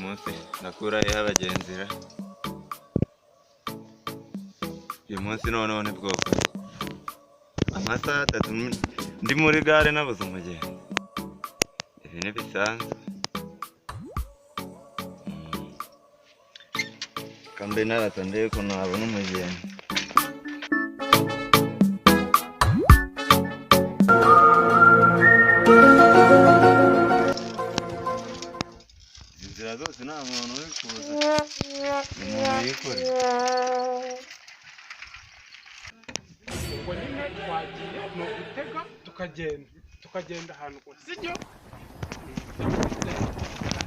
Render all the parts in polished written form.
munsi nakura y'abagenzira uyu munsi noneho ni bwoko amasaha 3 ndi muri gare nabuze umugenzi ibi ni bisanzwe kambe naratondeye ko nabona umugenzi inzira zose nta muntu uri kuza umuntu yikore ngo nyine twagiye no gutega tukagenda ahantu sibyo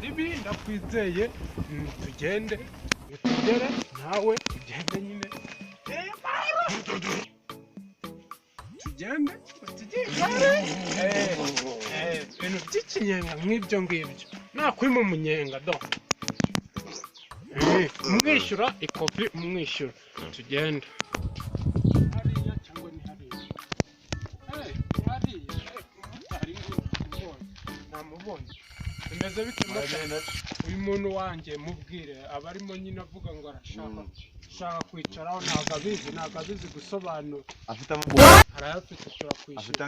ibi ndakwizeye tugende tugere nawe ugende nyine tugende ibintu by'ikinyenga nk'ibyo ngibyo nakwima umunyenga do umwishyura ikofi umwishyura tugende hariya cyangwa ni hariya namubonye bimeze bite uyu muntu wanjye mubwire aba arimo nyine avuga ngo arashaka kwicaraho ntabwo abizi gusobanura afite amafaranga arayafite turakwishyura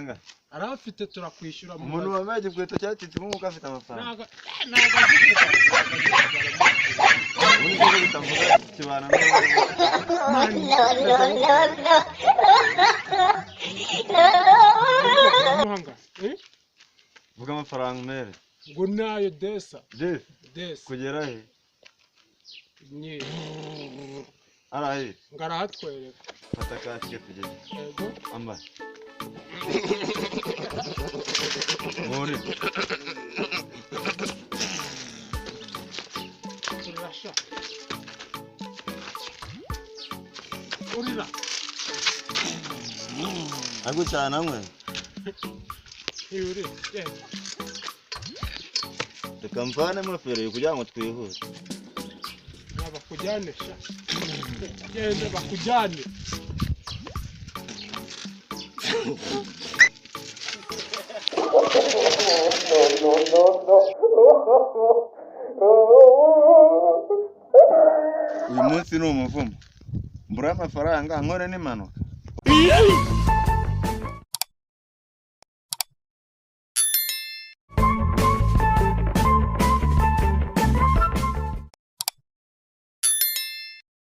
arayafite turakwishyura umuntu wambaye igikweto cyacitse nk'uko afite amafaranga ntabwo azi kibana vuga amafaranga mere ngo nayo desa kugera he nyine arahe ngarahatwereka fata kasike tugeze yego amba muri turasha urira agucana mwe yuri tukamvane mafere kugira ngo twihuse bakujyane sha genda bakujyane uyu munsi ni umuvumo mbura amafaranga nkore n'impanuka